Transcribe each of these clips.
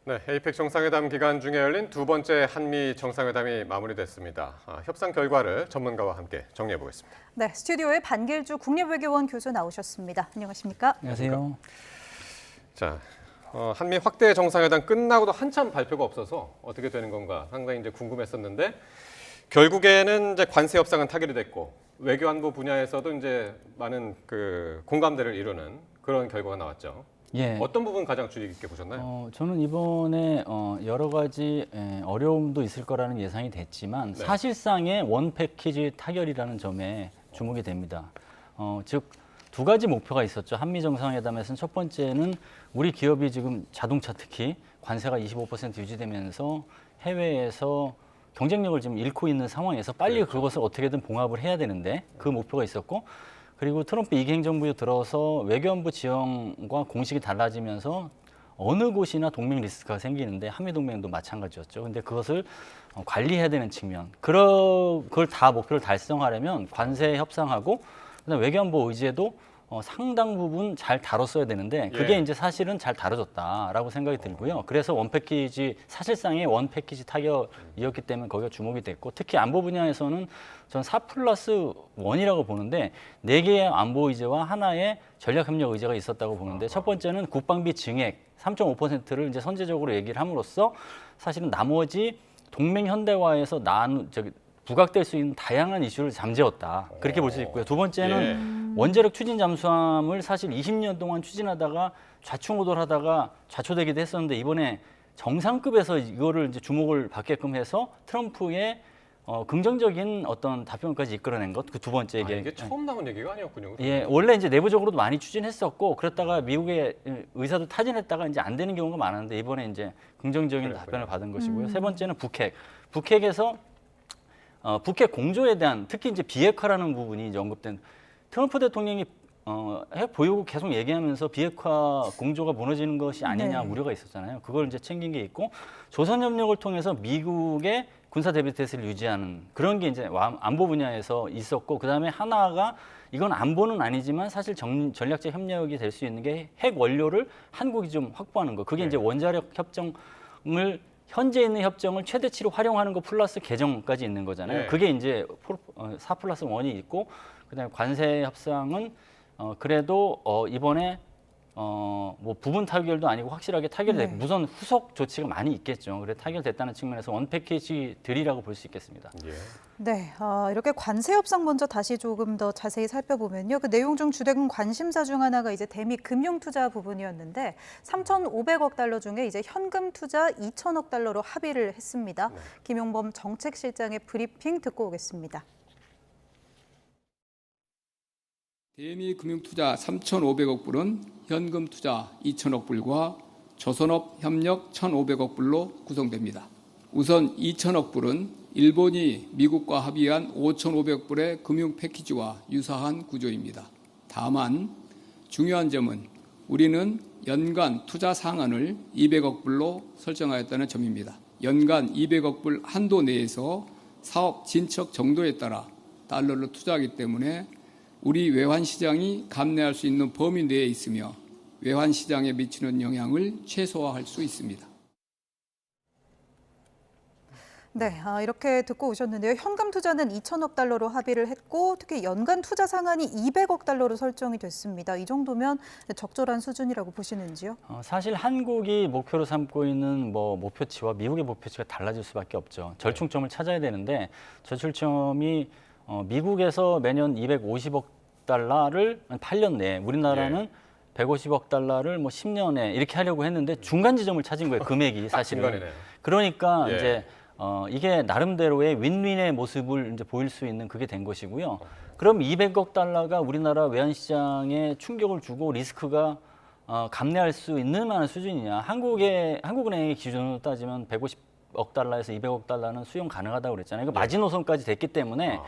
네, 에이펙 정상회담 기간 중에 열린 두 번째 한미 정상회담이 마무리됐습니다. 협상 결과를 전문가와 함께 정리해 보겠습니다. 네, 스튜디오에 반길주 국립외교원 교수 나오셨습니다. 안녕하십니까? 안녕하세요. 자, 한미 확대 정상회담 끝나고도 한참 발표가 없어서 어떻게 되는 건가 상당히 이제 궁금했었는데 결국에는 이제 관세 협상은 타결이 됐고 외교 안보 분야에서도 이제 많은 그 공감대를 이루는 그런 결과가 나왔죠. 예. 어떤 부분 가장 주의 깊게 보셨나요? 저는 이번에 여러 가지 어려움도 있을 거라는 예상이 됐지만 네. 사실상의 원 패키지 타결이라는 점에 주목이 됩니다. 즉 두 가지 목표가 있었죠. 한미 정상회담에서는 첫 번째는 우리 기업이 지금 자동차 특히 관세가 25% 유지되면서 해외에서 경쟁력을 지금 잃고 있는 상황에서 빨리 그렇죠. 그것을 어떻게든 봉합을 해야 되는데 그 목표가 있었고 그리고 트럼프 2기 행정부에 들어서 외교안보 지형과 공식이 달라지면서 어느 곳이나 동맹 리스크가 생기는데 한미동맹도 마찬가지였죠. 근데 그것을 관리해야 되는 측면. 그걸 다 목표를 달성하려면 관세 협상하고 그다음에 외교안보 의제도 상당 부분 잘 다뤘어야 되는데 그게 예. 이제 사실은 잘 다뤄졌다라고 생각이 들고요. 그래서 원 패키지 사실상의 원 패키지 타결이었기 때문에 거기가 주목이 됐고 특히 안보 분야에서는 전 4+1이라고 보는데 4개의 안보 의제와 하나의 전략협력 의제가 있었다고 보는데 첫 번째는 국방비 증액 3.5%를 이제 선제적으로 얘기를 함으로써 사실은 나머지 동맹 현대화에서 부각될 수 있는 다양한 이슈를 잠재웠다. 그렇게 볼 수 있고요. 두 번째는 원자력 추진 잠수함을 사실 20년 동안 추진하다가 좌충우돌하다가 좌초되기도 했었는데 이번에 정상급에서 이거를 이제 주목을 받게끔 해서 트럼프의 긍정적인 어떤 답변까지 이끌어낸 것, 그 두 번째 이게 처음 나온 얘기가 아니었군요. 예, 원래 이제 내부적으로도 많이 추진했었고 그랬다가 미국의 의사도 타진했다가 이제 안 되는 경우가 많았는데 이번에 이제 긍정적인 답변을 받은 것이고요. 세 번째는 북핵. 북핵에서 북핵 공조에 대한 특히 이제 비핵화라는 부분이 이제 언급된 트럼프 대통령이 핵 보유국 계속 얘기하면서 비핵화 공조가 무너지는 것이 아니냐 네. 우려가 있었잖아요. 그걸 이제 챙긴 게 있고 조선협력을 통해서 미국의 군사 대비 태세를 유지하는 그런 게 이제 안보 분야에서 있었고 그다음에 하나가 이건 안보는 아니지만 사실 전략적 협력이 될 수 있는 게 핵 원료를 한국이 좀 확보하는 거. 그게 이제 원자력 협정을 현재 있는 협정을 최대치로 활용하는 거 플러스 개정까지 있는 거잖아요. 네. 그게 이제 4+1이 있고 그다음에 관세 협상은 그래도 이번에 뭐 부분 타결도 아니고 확실하게 타결됐고 우선 후속 조치가 많이 있겠죠. 그래 타결됐다는 측면에서 원 패키지들이라고 볼 수 있겠습니다. 예. 네, 이렇게 관세 협상 먼저 다시 조금 더 자세히 살펴보면요. 그 내용 중 주된 관심사 중 하나가 이제 대미 금융 투자 부분이었는데 3,500억 달러 중에 이제 현금 투자 2천억 달러로 합의를 했습니다. 김용범 정책실장의 브리핑 듣고 오겠습니다. 대미 금융투자 3,500억 불은 현금 투자 2천억 불과 조선업 협력 1,500억 불로 구성됩니다. 우선 2천억 불은 일본이 미국과 합의한 5,500억 불의 금융 패키지와 유사한 구조입니다. 다만 중요한 점은 우리는 연간 투자 상한을 200억 불로 설정하였다는 점입니다. 연간 200억 불 한도 내에서 사업 진척 정도에 따라 달러를 투자하기 때문에 우리 외환시장이 감내할 수 있는 범위 내에 있으며 외환시장에 미치는 영향을 최소화할 수 있습니다. 네, 이렇게 듣고 오셨는데요. 현금 투자는 2천억 달러로 합의를 했고 특히 연간 투자 상한이 200억 달러로 설정이 됐습니다. 이 정도면 적절한 수준이라고 보시는지요? 사실 한국이 목표로 삼고 있는 뭐 목표치와 미국의 목표치가 달라질 수밖에 없죠. 절충점을 찾아야 되는데 절충점이 미국에서 매년 250억 달러를 8년 내에 우리나라는 150억 달러를 뭐 10년에 이렇게 하려고 했는데 중간 지점을 찾은 거예요. 금액이 사실은. 중간이네요. 그러니까 예. 이제 이게 나름대로의 윈윈의 모습을 이제 보일 수 있는 그게 된 것이고요. 그럼 200억 달러가 우리나라 외환시장에 충격을 주고 리스크가 감내할 수 있는 만한 수준이냐. 한국은행의 기준으로 따지면 150억 달러에서 200억 달러는 수용 가능하다고 그랬잖아요. 이거 마지노선까지 됐기 때문에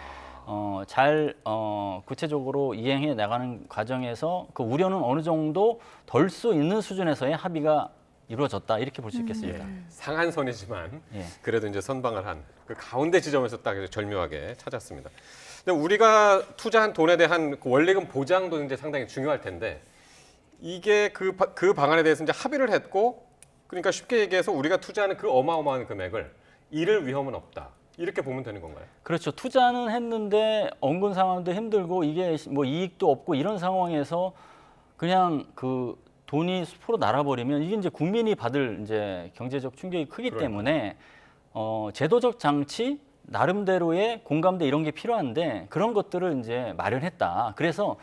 구체적으로 이행해 나가는 과정에서 그 우려는 어느 정도 덜 수 있는 수준에서의 합의가 이루어졌다 이렇게 볼 수 있겠습니다. 상한선이지만 예. 그래도 이제 선방을 한 그 가운데 지점에서 딱 이제 절묘하게 찾았습니다. 근데 우리가 투자한 돈에 대한 그 원리금 보장도 이제 상당히 중요할 텐데 이게 그 방안에 대해서 이제 합의를 했고 그러니까 쉽게 얘기해서 우리가 투자하는 그 어마어마한 금액을 잃을 위험은 없다. 이렇게 보면 되는 건가요? 그렇죠. 투자는 했는데 엉근 상황도 힘들고 이게 뭐 이익도 없고 이런 상황에서 그냥 그 돈이 수포로 날아버리면 이게 이제 국민이 받을 이제 경제적 충격이 크기 그러니까. 때문에 제도적 장치 나름대로의 공감대 이런 게 필요한데 그런 것들을 이제 마련했다. 그래서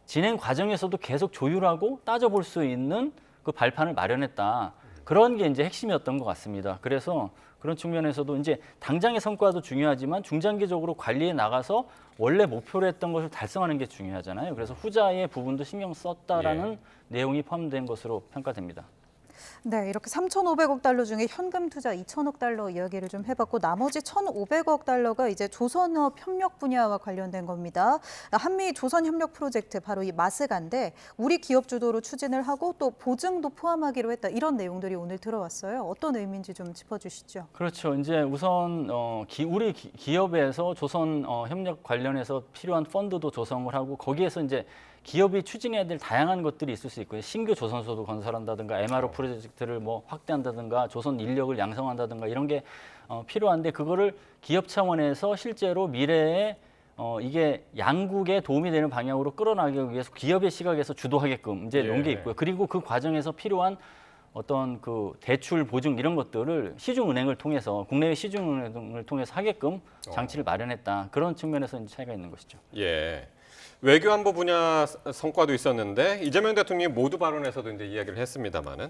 진행 과정에서도 계속 조율하고 따져볼 수 있는 그 발판을 마련했다. 그런 게 이제 핵심이었던 것 같습니다. 그래서 그런 측면에서도 이제 당장의 성과도 중요하지만 중장기적으로 관리에 나가서 원래 목표로 했던 것을 달성하는 게 중요하잖아요. 그래서 후자의 부분도 신경 썼다라는 내용이 포함된 것으로 평가됩니다. 네, 이렇게 3,500억 달러 중에 현금 투자 2,000억 달러 이야기를 좀 해봤고 나머지 1,500억 달러가 이제 조선업 협력 분야와 관련된 겁니다. 한미 조선 협력 프로젝트 바로 이 마스가인데 우리 기업 주도로 추진을 하고 또 보증도 포함하기로 했다. 이런 내용들이 오늘 들어왔어요. 어떤 의미인지 좀 짚어주시죠. 그렇죠. 이제 우선 우리 기업에서 조선 협력 관련해서 필요한 펀드도 조성을 하고 거기에서 이제 기업이 추진해야 될 다양한 것들이 있을 수 있고요. 신규 조선소도 건설한다든가 MRO 프로젝트를 뭐 확대한다든가 조선 인력을 양성한다든가 이런 게 필요한데 그거를 기업 차원에서 실제로 미래에 이게 양국에 도움이 되는 방향으로 끌어나가기 위해서 기업의 시각에서 주도하게끔 이제 놓은 게 있고요. 그리고 그 과정에서 필요한 어떤 그 대출 보증 이런 것들을 시중은행을 통해서 국내의 시중은행을 통해서 하게끔 장치를 마련했다. 그런 측면에서 이제 차이가 있는 것이죠. 예. 외교안보 분야 성과도 있었는데 이재명 대통령이 모두 발언에서도 이제 이야기를 했습니다만은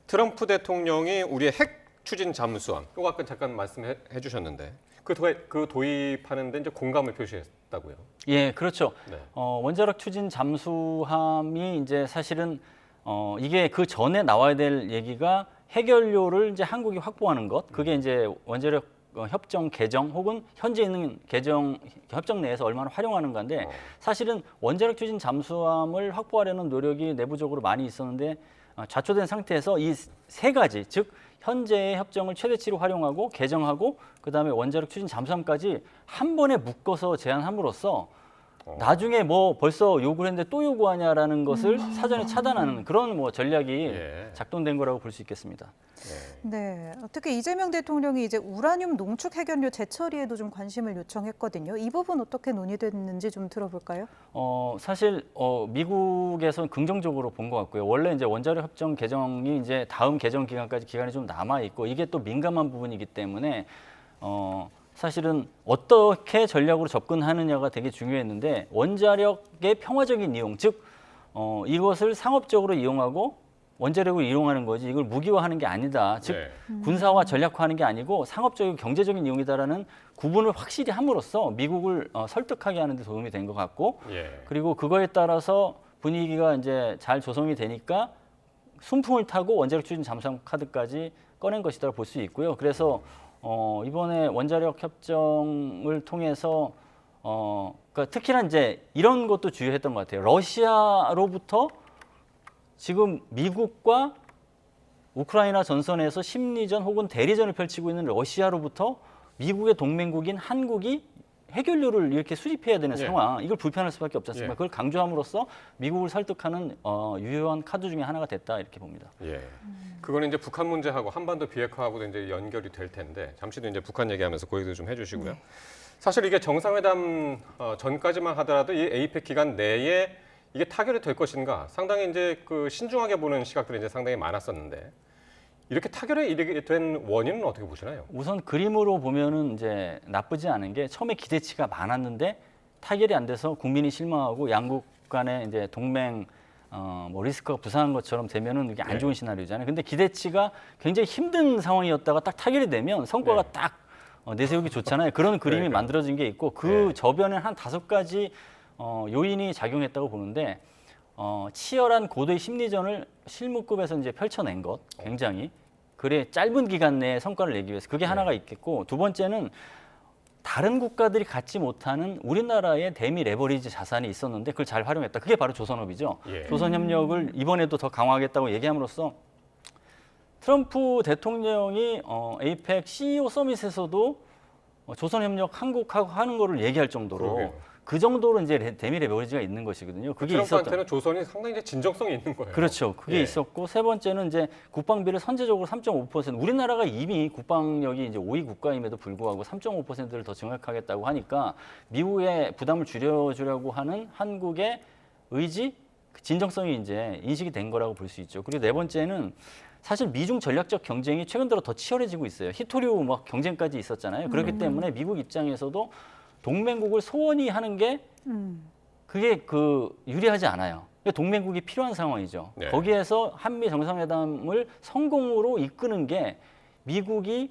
트럼프 대통령이 우리의 핵 추진 잠수함, 이거 아까 잠깐 말씀해 주셨는데 그 도입하는데 이제 공감을 표시했다고요. 예, 그렇죠. 네. 원자력 추진 잠수함이 이제 사실은 이게 그 전에 나와야 될 얘기가 해결료를 이제 한국이 확보하는 것, 그게 이제 원자력 협정 개정 혹은 현재 있는 협정 내에서 얼마나 활용하는 건데 사실은 원자력 추진 잠수함을 확보하려는 노력이 내부적으로 많이 있었는데 좌초된 상태에서 이 세 가지 즉 현재의 협정을 최대치로 활용하고 개정하고 그다음에 원자력 추진 잠수함까지 한 번에 묶어서 제안함으로써 나중에 뭐 벌써 요구를 했는데 또 요구하냐라는 것을 사전에 차단하는 그런 뭐 전략이 작동된 거라고 볼 수 있겠습니다. 네, 특히 이재명 대통령이 이제 우라늄 농축 해결료 재처리에도 좀 관심을 요청했거든요. 이 부분 어떻게 논의됐는지 좀 들어볼까요? 사실 미국에서는 긍정적으로 본 것 같고요. 원래 이제 원자력 협정 개정이 이제 다음 개정 기간까지 기간이 좀 남아 있고 이게 또 민감한 부분이기 때문에 사실은 어떻게 전략으로 접근하느냐가 되게 중요했는데 원자력의 평화적인 이용, 즉 이것을 상업적으로 이용하고 원자력을 이용하는 거지 이걸 무기화하는 게 아니다. 즉 군사화 전략화하는 게 아니고 상업적이고 경제적인 이용이다라는 구분을 확실히 함으로써 미국을 설득하게 하는 데 도움이 된 것 같고 그리고 그거에 따라서 분위기가 이제 잘 조성이 되니까 순풍을 타고 원자력 추진 잠수함 카드까지 꺼낸 것이다 볼 수 있고요. 그래서 이번에 원자력 협정을 통해서 그러니까 특히나 이제 이런 것도 주요했던 것 같아요. 러시아로부터 지금 미국과 우크라이나 전선에서 심리전 혹은 대리전을 펼치고 있는 러시아로부터 미국의 동맹국인 한국이 해결료를 이렇게 수입해야 되는 상황, 이걸 불편할 수밖에 없지 않습니까? 그걸 강조함으로써 미국을 설득하는 유효한 카드 중에 하나가 됐다 이렇게 봅니다. 그거는 이제 북한 문제하고 한반도 비핵화하고도 이제 연결이 될 텐데 잠시도 이제 북한 얘기하면서 그 얘기도 좀 해주시고요. 사실 이게 정상회담 전까지만 하더라도 이 에이펙 기간 내에 이게 타결이 될 것인가 상당히 이제 그 신중하게 보는 시각들이 이제 상당히 많았었는데 이렇게 타결에 이르게 된 원인은 어떻게 보시나요? 우선 그림으로 보면은 이제 나쁘지 않은 게 처음에 기대치가 많았는데 타결이 안 돼서 국민이 실망하고 양국 간의 이제 동맹 뭐 리스크가 부상한 것처럼 되면은 이게 안 좋은 시나리오잖아요. 근데 기대치가 굉장히 힘든 상황이었다가 딱 타결이 되면 성과가 딱 내세우기 좋잖아요. 그런 그림이 만들어진 게 있고 그 저변에 한 5가지 요인이 작용했다고 보는데 치열한 고도의 심리전을 실무급에서 이제 펼쳐낸 것 굉장히 그래 짧은 기간 내에 성과를 내기 위해서 그게 하나가 있겠고 두 번째는 다른 국가들이 갖지 못하는 우리나라의 대미 레버리지 자산이 있었는데 그걸 잘 활용했다. 그게 바로 조선업이죠. 조선협력을 이번에도 더 강화하겠다고 얘기함으로써 트럼프 대통령이 에이펙 CEO 서밋에서도 조선협력 한국하고 하는 거를 얘기할 정도로 그 정도로 이제 대미 레버리지가 있는 것이거든요. 그게 트럼프한테는 조선이 상당히 이제 진정성이 있는 거예요. 그렇죠. 그게 예. 있었고 세 번째는 이제 국방비를 선제적으로 3.5%. 우리나라가 이미 국방력이 이제 5위 국가임에도 불구하고 3.5%를 더 증액하겠다고 하니까 미국의 부담을 줄여주려고 하는 한국의 의지, 그 진정성이 이제 인식이 된 거라고 볼 수 있죠. 그리고 네 번째는 사실 미중 전략적 경쟁이 최근 들어 더 치열해지고 있어요. 히토류 막 경쟁까지 있었잖아요. 그렇기 때문에 미국 입장에서도 동맹국을 소원히 하는 게 그게 유리하지 않아요. 동맹국이 필요한 상황이죠. 네. 거기에서 한미 정상회담을 성공으로 이끄는 게 미국이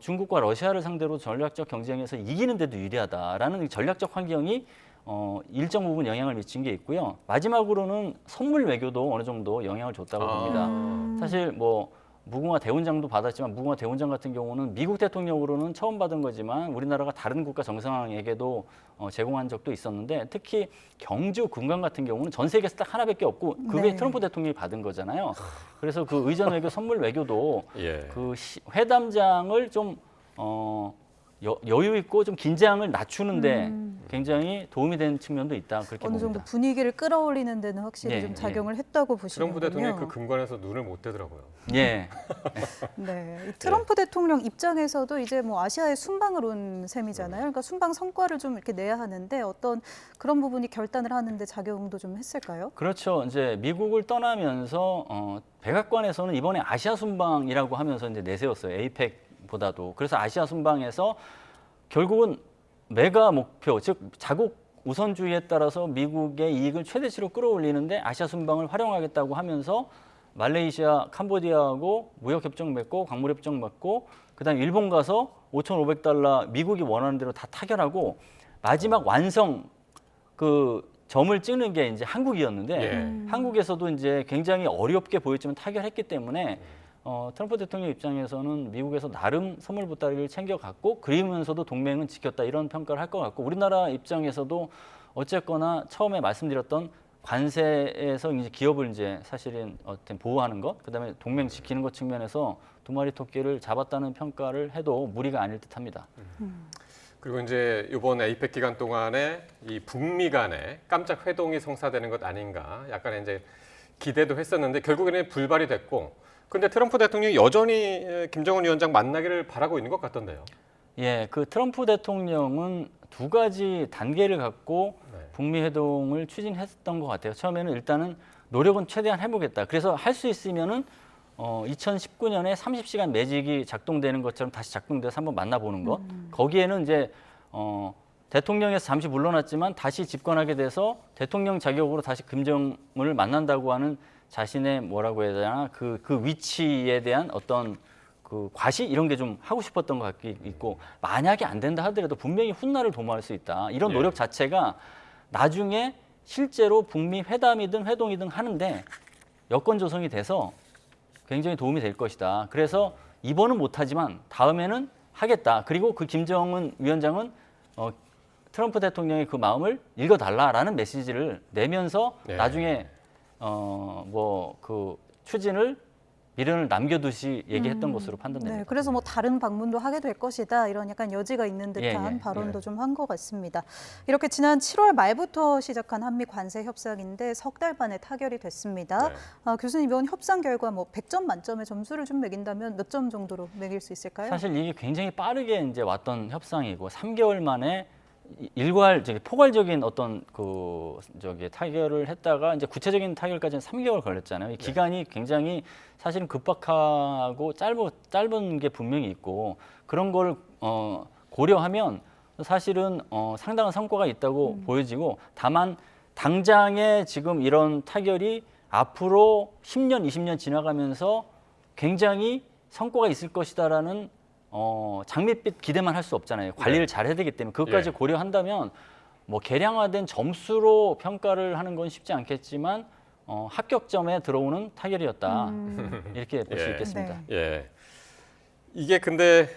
중국과 러시아를 상대로 전략적 경쟁에서 이기는 데도 유리하다라는 전략적 환경이 일정 부분 영향을 미친 게 있고요. 마지막으로는 선물 외교도 어느 정도 영향을 줬다고 봅니다. 사실 뭐 무궁화 대훈장도 받았지만 무궁화 대훈장 같은 경우는 미국 대통령으로는 처음 받은 거지만 우리나라가 다른 국가 정상에게도 제공한 적도 있었는데 특히 경주 군관 같은 경우는 전 세계에서 딱 하나밖에 없고 그게 네. 트럼프 대통령이 받은 거잖아요. 그래서 그 의전 외교 선물 외교도 예. 그 회담장을 좀 여유 있고 좀 긴장을 낮추는데 굉장히 도움이 되는 측면도 있다 그렇게 어느 봅니다. 정도 분위기를 끌어올리는 데는 확실히 예, 좀 예. 작용을 했다고 보시는군요. 트럼프 대통령이 그 근관에서 눈을 못 떼더라고요. 예. 네, 이 트럼프 대통령 입장에서도 이제 뭐 아시아에 순방을 온 셈이잖아요. 그러니까 순방 성과를 좀 이렇게 내야 하는데 어떤 그런 부분이 결단을 하는데 작용도 좀 했을까요? 그렇죠. 이제 미국을 떠나면서 백악관에서는 이번에 아시아 순방이라고 하면서 이제 내세웠어요. 에이펙보다도. 그래서 아시아 순방에서 결국은 메가 목표, 즉 자국 우선주의에 따라서 미국의 이익을 최대치로 끌어올리는데 아시아 순방을 활용하겠다고 하면서 말레이시아, 캄보디아하고 무역협정 맺고 광물협정 맺고 그다음 일본 가서 5,500달러 미국이 원하는 대로 다 타결하고 마지막 완성 그 점을 찍는 게 이제 한국이었는데 예. 한국에서도 이제 굉장히 어렵게 보였지만 타결했기 때문에 트럼프 대통령 입장에서는 미국에서 나름 선물 보따리를 챙겨갔고 그러면서도 동맹은 지켰다 이런 평가를 할 것 같고 우리나라 입장에서도 어쨌거나 처음에 말씀드렸던 관세에서 이제 기업을 이제 사실은 어떤 보호하는 것, 그다음에 동맹 지키는 것 측면에서 두 마리 토끼를 잡았다는 평가를 해도 무리가 아닐 듯합니다. 그리고 이제 이번 에이펙 기간 동안에 이 북미 간에 깜짝 회동이 성사되는 것 아닌가 약간 이제 기대도 했었는데 결국에는 불발이 됐고 근데 트럼프 대통령이 여전히 김정은 위원장 만나기를 바라고 있는 것 같던데요. 예, 그 트럼프 대통령은 두 가지 단계를 갖고 네. 북미 회동을 추진했던 것 같아요. 처음에는 일단은 노력은 최대한 해보겠다. 그래서 할 수 있으면은 2019년에 30시간 매직이 작동되는 것처럼 다시 작동돼서 한번 만나보는 것. 거기에는 이제 대통령에서 잠시 물러났지만 다시 집권하게 돼서 대통령 자격으로 다시 김정은을 만난다고 하는 자신의 뭐라고 해야 되나 그 위치에 대한 어떤 그 과시 이런 게 좀 하고 싶었던 것 같기 있고 만약에 안 된다 하더라도 분명히 훗날을 도모할 수 있다. 이런 노력 자체가 나중에 실제로 북미 회담이든 회동이든 하는데 여건 조성이 돼서 굉장히 도움이 될 것이다. 그래서 이번은 못하지만 다음에는 하겠다. 그리고 그 김정은 위원장은 트럼프 대통령의 그 마음을 읽어달라라는 메시지를 내면서 네. 나중에 그 추진을 미련을 남겨두시 얘기했던 것으로 판단됩니다. 네, 그래서 뭐 다른 방문도 하게 될 것이다 이런 약간 여지가 있는 듯한 예, 예. 발언도 좀 한 것 같습니다. 이렇게 지난 7월 말부터 시작한 한미 관세 협상인데 석 달 만에 타결이 됐습니다. 네. 교수님 이번 협상 결과 뭐 100점 만점에 점수를 좀 매긴다면 몇 점 정도로 매길 수 있을까요? 사실 이게 굉장히 빠르게 이제 왔던 협상이고 3개월 만에 포괄적인 어떤 타결을 했다가 이제 구체적인 타결까지는 3개월 걸렸잖아요. 이 기간이 굉장히 사실은 급박하고 짧은 게 분명히 있고 그런 걸 고려하면 사실은 상당한 성과가 있다고 보여지고 다만 당장에 지금 이런 타결이 앞으로 10년, 20년 지나가면서 굉장히 성과가 있을 것이다라는 장밋빛 기대만 할 수 없잖아요. 관리를 잘 해야 되기 때문에 그것까지 예. 고려한다면 뭐 계량화된 점수로 평가를 하는 건 쉽지 않겠지만 합격점에 들어오는 타결이었다. 이렇게 볼 수 예. 있겠습니다. 네. 예. 이게 근데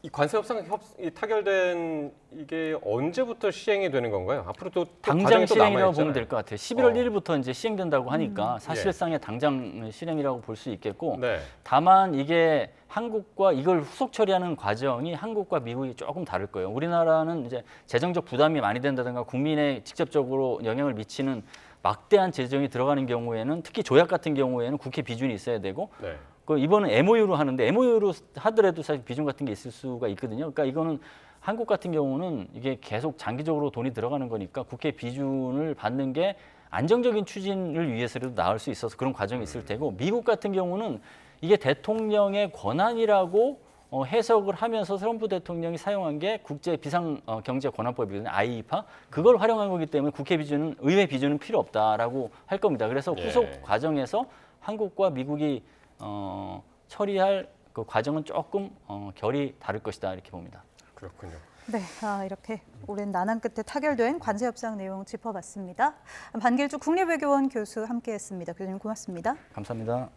이 관세 협상 이 타결된 이게 언제부터 시행이 되는 건가요? 앞으로 또 당장 과정이 또 실행이라고 남아있잖아요. 보면 될 것 같아요. 11월 1일부터 이제 시행된다고 하니까 예. 사실상의 당장 실행이라고 볼 수 있겠고 네. 다만 이게 한국과 이걸 후속 처리하는 과정이 한국과 미국이 조금 다를 거예요. 우리나라는 이제 재정적 부담이 많이 된다든가 국민에 직접적으로 영향을 미치는 막대한 재정이 들어가는 경우에는 특히 조약 같은 경우에는 국회 비준이 있어야 되고 네. 그 이번은 MOU로 하는데 MOU로 하더라도 사실 비준 같은 게 있을 수가 있거든요. 그러니까 이거는 한국 같은 경우는 이게 계속 장기적으로 돈이 들어가는 거니까 국회 비준을 받는 게 안정적인 추진을 위해서라도 나을 수 있어서 그런 과정이 있을 테고 미국 같은 경우는 이게 대통령의 권한이라고 해석을 하면서 트럼프 대통령이 사용한 게 국제 비상 경제 권한법이거든요. IEEPA. 그걸 활용한 거기 때문에 국회 비준은 의회 비준은 필요 없다라고 할 겁니다. 그래서 후속 예. 과정에서 한국과 미국이 처리할 그 과정은 조금 결이 다를 것이다 이렇게 봅니다. 그렇군요. 네, 이렇게 오랜 난항 끝에 타결된 관세 협상 내용 짚어봤습니다. 반길주 국립외교원 교수 함께했습니다. 교수님 고맙습니다. 감사합니다.